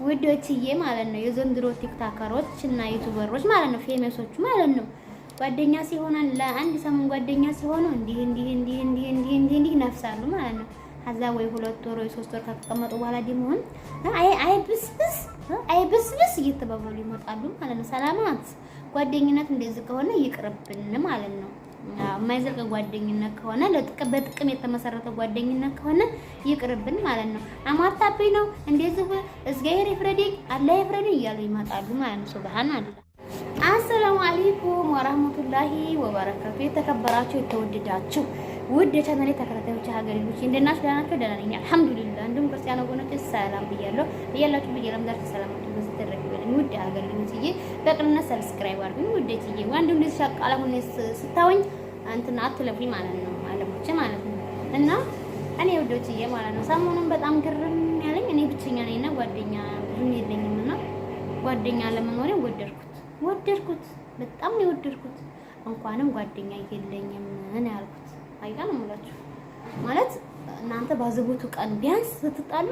ውዶችዬ ማለት ነው የዘንድሮ ቲክታከሮች እና ዩቲዩበሮች ማለት ነው ፌመሶቹ ማለት ነው ጓደኛ ሲሆን ለአንድ ሰሞን ጓደኛ ሲሆኑ እንዲህ ነፍሳሉ ማለት ነው። ከዛ ወይ 2 ወር ወይ 3 ወር ከተቀመጡ በኋላ ደግሞ አይ ብስብስ እየተባባሉ ይመጣሉ ማለት ነው። ሰላማት ጓደኝነት እንደዚህ ከሆነ ይቅርብን ማለት ነው። የማይዘልቅ ጓደኝነት ከሆነ በጥቅም የተመሰረተ ጓደኝነት ከሆነ ይቅርብን ማለት ነው። አማርታብኝ ነው እንደዚህ እግዚአብሔር ይፍረደኝ አላህ ይፍረደኝ እያሉ ይመጣሉ ማለት ነው። ሱብሃንአላህ። አሰላሙ አለይኩም ወራህመቱላሂ ወበረካቱ። የተከበራችሁ የተወደዳችሁ ውድ የቻናሌ ተከታታዮች ሀገር ልጆች እንደናችሁ ደህና ናችሁ? ደህና ነኝ አልሐምዱሊላህ። እንዲሁም ክርስቲያን ወገኖች ሰላም ብያለሁ። እያላችሁ በየረምዳር ሰላማችሁ በዚህ ተደረግልኝ። ውድ ሀገር ልጆችዬ በቅንነት ሰብስክራይብ አድርጉኝ። ውዴትዬ ወንድም ልጅ ሻቃላ ሆነ ስታወኝ እንትና አትለፉኝ ማለት ነው አለሞቼ ማለት ነው። እና እኔ ውዶችዬ ማለት ነው ሰሞኑን በጣም ግርም ያለኝ እኔ ብቸኛ ነኝና ጓደኛ ብዙም የለኝም እና ጓደኛ ለመኖሬ ወደድኩት በጣም ነው የወደድኩት። እንኳንም ጓደኛ የለኝም ነው ያልኩት። አይጋ ነው የምላችሁ ማለት እናንተ ባዘቦቱ ቀን ቢያንስ ስትጣሉ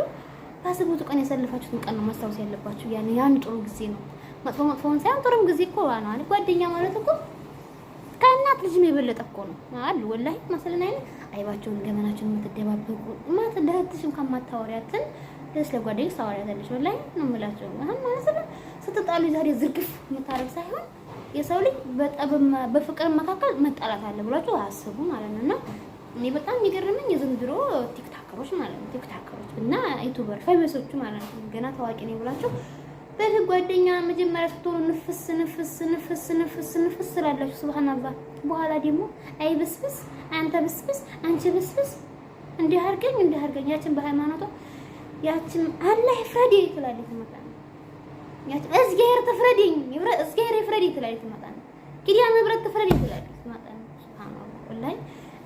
ባዘቦቱ ቀን ያሳልፋችሁትን ቀን ነው ማስታወስ ያለባችሁ። ያን ጥሩ ጊዜ ነው መጥፎውን ሳይሆን ጥሩም ጊዜ እኮ ነው። ጓደኛ ማለት እኮ ከእናት ልጅ የበለጠ እኮ ነው አሉ ወላሂ ማሰለና አይባቸውን ገመናቸውን የምትደባበቁ ማለት ለህትሽም ከማታወሪያትን ደስ ለጓደኛሽ ታወሪያታለሽ። ወላሂ ነው የምላችሁ። አሁን ማለት ነው ስትጣሉ ዛሬ ዝርግፍ የምታረግ ሳይሆን የሰው ልጅ በፍቅር መካከል መጣላት አለ ብላችሁ አስቡ ማለት ነው። እና እኔ በጣም የሚገርመኝ የዘንድሮ ቲክታከሮች ማለት ነው ቲክታከሮች እና ዩቲዩበር ፌመሶቹ ማለት ነው ገና ታዋቂ ነኝ ብላችሁ በፊት ጓደኛ መጀመሪያ ስትሆኑ ንፍስ ስላላችሁ ሱብሃንአላህ። በኋላ ደግሞ አይ ብስብስ አንተ ብስብስ አንቺ ብስብስ እንዲህ አድርገኝ ያችን በሃይማኖቷ ያችን አላህ ይፍረድ ትላለች ማለት ነው። ያችን እግዚአብሔር ተፍረደኝ እግዚአብሔር ይፍረድ ትላለች ማለት ነው። ኪዲያ መብረት ተፍረድ ትላለች ማለት ነው። ሱብሃንአላህ ወላሂ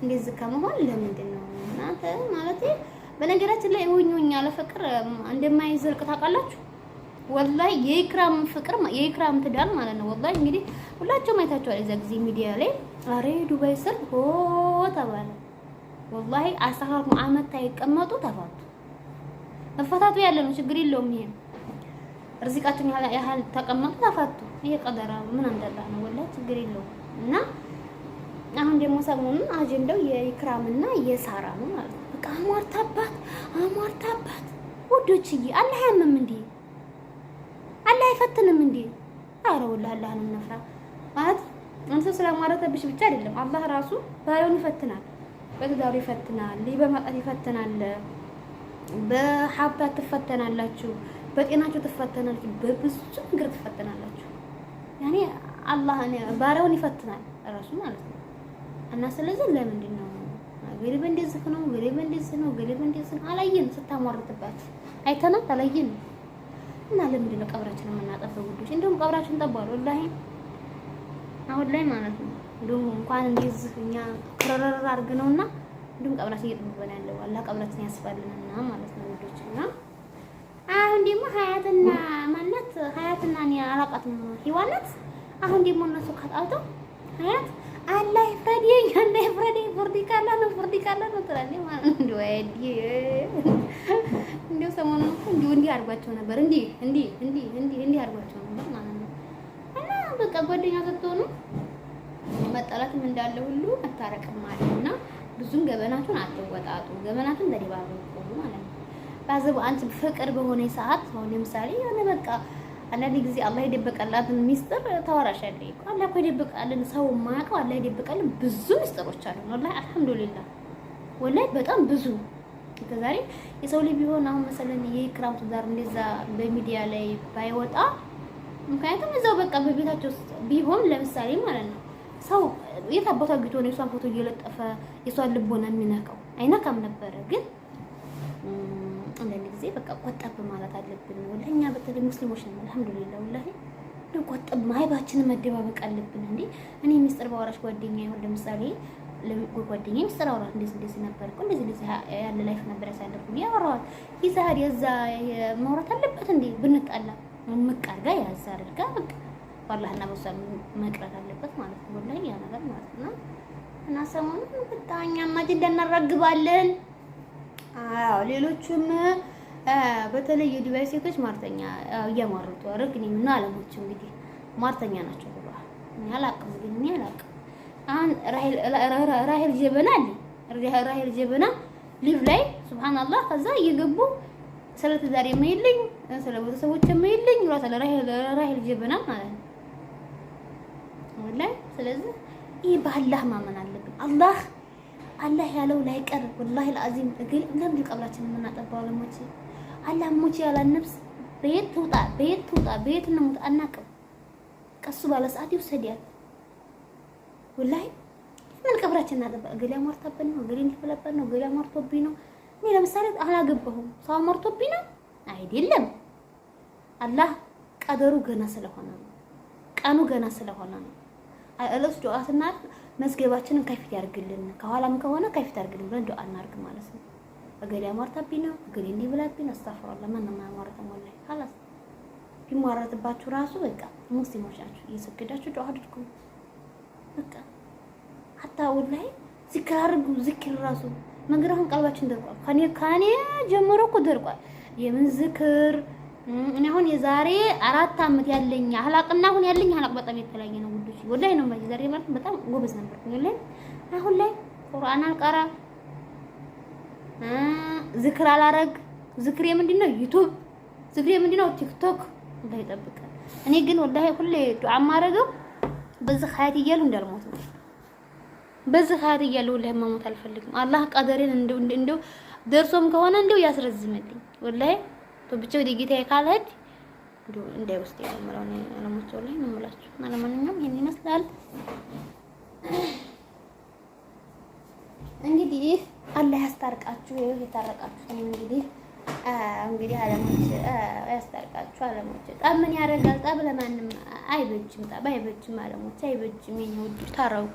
እንደዚህ ከመሆን ለምንድን ነው እናንተ ማለት በነገራችን ላይ ወኞኛ ለፍቅር እንደማይዘልቅ ታውቃላችሁ። ወላሂ የኢክራም ፍቅር የኢክራም ትዳር ማለት ነው። ወላሂ እንግዲህ ሁላችሁም አይታችኋል። እዛ ጊዜ ሚዲያ ላይ አሬ ዱባይ ስር ሆ ተባለ። ወላሂ 14 ዓመት ታይቀመጡ ተፋቱ። መፈታቱ ያለ ነው ችግር የለውም። ይሄ ርዝቃችን ያህል ተቀመጡ ተፋቱ። ይሄ ቀደራ ምን እንደላ ነው ወላሂ ችግር የለውም። እና አሁን ደግሞ ሰሞኑን አጀንዳው የኢክራምና የሳራ ነው ማለት ነው። በቃ አሟርታባት ውዶችዬ አላህ ያመም እንዴ አላህ አይፈትንም እንዴ? አረ ወላሂ አላህን እንፍራ ማለት አንተ ስለማረተብሽ ብቻ አይደለም አላህ ራሱ ባሪያውን ይፈትናል። በትዳሩ ይፈትናል፣ በማጣት ይፈትናል፣ በሀብታት ትፈተናላችሁ፣ በጤናችሁ ትፈተናላችሁ፣ በብዙ ነገር ትፈተናላችሁ። ያኔ አላህ ባሪያውን ይፈትናል ራሱ ማለት ነው። እና ስለዚህ ለምንድን ነው ገሪበ እንደዚህ ነው ገሪበ እንደዚህ ነው አላየን ስታሟርትባት አይተናት አላየን እና ለምንድን ነው ቀብራችንን የምናጠፋው ጉዶች? እንደውም ቀብራችንን ጠባሉ ወላሂ አሁን ላይ ማለት ነው። እንደውም እንኳን እንደዚህ እኛ ክረረር አድርገነውና እንደውም ቀብራችን እየጠበበን ያለው አላህ ቀብራችንን ያስፋልንና ማለት ነው ጉዶች። እና አሁን ደግሞ ሀያትና ማናት ሀያትና እኔ አላውቃትም ህይዋናት አሁን ደግሞ እነሱ ካጣልተው ሀያት አላህ ይፍረደኝ ፍርድ ካላ ነው ትላለች ማለት ነው። እንደው ሰሞኑን እንዲህ አድርጓቸው ነበር እንዲህ አድርጓቸው ነበር ማለት ነው። እና በቃ ጓደኛ ስትሆኑ መጣላትም እንዳለ ሁሉ መታረቅም አለና ብዙም ገበናችሁን አትወጣጡ፣ ገበናችሁን ተደባበቁ ማለት ነው። ባዘቡ አንቺ ፍቅር በሆነ ሰዓት አሁን ለምሳሌ የሆነ በቃ አንዳንድ ጊዜ አላህ የደበቀላትን ሚስጥር ታወራሻለሽ እኮ አላህ እኮ የደበቀልን ሰው ማያውቀው አላህ የደበቀልን ብዙ ሚስጥሮች አሉ። ወላሂ አልሐምዱሊላህ ወላሂ በጣም ብዙ ከዛሬ የሰው ልጅ ቢሆን አሁን መሰለን የኢክራም ትዳር እንደዛ በሚዲያ ላይ ባይወጣ ምክንያቱም እዛው በቃ በቤታቸው ውስጥ ቢሆን ለምሳሌ ማለት ነው ሰው የት አባቷ ግቶ ነው የሷን ፎቶ እየለጠፈ የሷን ልቦና የሚነካው አይነካም ነበረ። ግን አንዳንድ ጊዜ በቃ ቆጠብ ማለት አለብን። ወላሂ እኛ በተለይ ሙስሊሞች ነን አልሐምዱሊላህ ወላሂ ነው ቆጠብ ማይባችንን መደባበቅ አለብን። እንዴ እኔ ሚስጥር ባወራሽ ጓደኛዬ ይሁን ለምሳሌ ለጓደኛዬ ሚስጥር አወራት እንደዚህ ነበር እኮ እንደዚህ ያለ ላይፍ ነበር ያሳለፍኩኝ ያወራዋል ይዛድ የዛ ማውራት አለበት እንዴ ብንጣላ መቃርጋ ያዛ አድርጋ በቃ والله በሷ መቅረት አለበት ማለት ነው ወላሂ ያ ነገር ማለት ነው። እና ሰሞኑን በጣም እኛማ አጀንዳ እናራግባለን። አዎ ሌሎቹም በተለይ የዱባይ ሴቶች ማርተኛ እያማረጡ አረግ እኔ ምን አለሞች እንግዲህ ማርተኛ ናቸው ብለዋል። እኔ አላውቅም ግን እኔ አላውቅም። አሁን ራሄል ጀበና አለ ራሄል ጀበና ሊቭ ላይ ሱብሃንአላህ ከዛ እየገቡ ስለ ትዳር የማይልኝ ስለ ቤተሰቦች የማይልኝ ራሄል ጀበና ማለት ነው ወላሂ። ስለዚህ ይህ በአላህ ማመን አለብን። አላህ ያለው ላይ ቀር ወላሂ ለአዚም እግል እንደምን ቀብራችን የምናጠባው ለሞች አላህ ሞች ያለ ነፍስ ቤት ትውጣ ቤት እንሙት አናውቅም። ቀሱ ባለ ሰዓት ይወሰዳል ወላሂ። ምን ቀብራችን እናጠባ እግል ያማርታብን ነው እግል እንዲፈለበን ነው እግል ያማርቶብኝ ነው። እኔ ለምሳሌ አላገባሁም ሰው አማርቶብኝ ነው አይደለም። አላህ ቀደሩ ገና ስለሆነ ነው ቀኑ ገና ስለሆነ ነው። እለስ ዱዓትና መስገባችንን ከፊት ያርግልን ከኋላም ከሆነ ከፊት ያርግልን ብለን ዱዓ እናርግ ማለት ነው። እገሌ አማርታብኝ ነው እገሌ እንዲህ ብላብኝ አስተፍራለሁ ማንንም አያማርተም ወላሂ خلاص። ቢማረትባችሁ ራሱ በቃ ሙስሊሞች ናችሁ እየሰገዳችሁ ዱዓ አድርጉ በቃ። ሀታ ወላሂ ዚክር አድርጉ ዚክር ራሱ መንገራውን ቀልባችን ደርቋል። ከኔ ጀምሮ እኮ ደርቋል የምን ዝክር። እኔ አሁን የዛሬ 4 አመት ያለኝ አህላቅና አሁን ያለኝ አህላቅ በጣም የተለያየ ነው ውዶች ወላሂ ነው ማለት ዛሬ ማለት በጣም ጎበዝ ነበር ወላሂ። አሁን ላይ ቁርአን አልቀራ ዝክር አላረግ ዝክሬ ምንድነው ዩቲዩብ ዝክሬ ምንድነው ቲክቶክ ወላሂ ይጠብቃል። እኔ ግን ወላሂ ሁሌ ዱዓ ማረገው በዚህ ሀያት እያሉ እንዳልሞት ነው። በዚህ ሀያት እያሉ ወላሂ ማሞት አልፈልግም። አላህ ቀደሬን እንደው ደርሶም ከሆነ እንደው ያስረዝምልኝ ወላሂ ብቻ ወደ ጌታዬ ካልሄድ እንዳይወስድ የምለው ነው አለሞች ወላሂ ነው የምላችሁ። እና ለማንኛውም ይሄን ይመስላል እንግዲህ አላህ ያስታርቃችሁ። ይሄው የታረቃችሁ እንግዲህ አለሞች ያስታርቃችሁ። አለሞች ጠብ ምን ያደርጋል? ጠብ ለማንም አይበጅም። ጠብ አይበጅም። አለሞች አይበጅም። የኔ ውድ ታረቁ።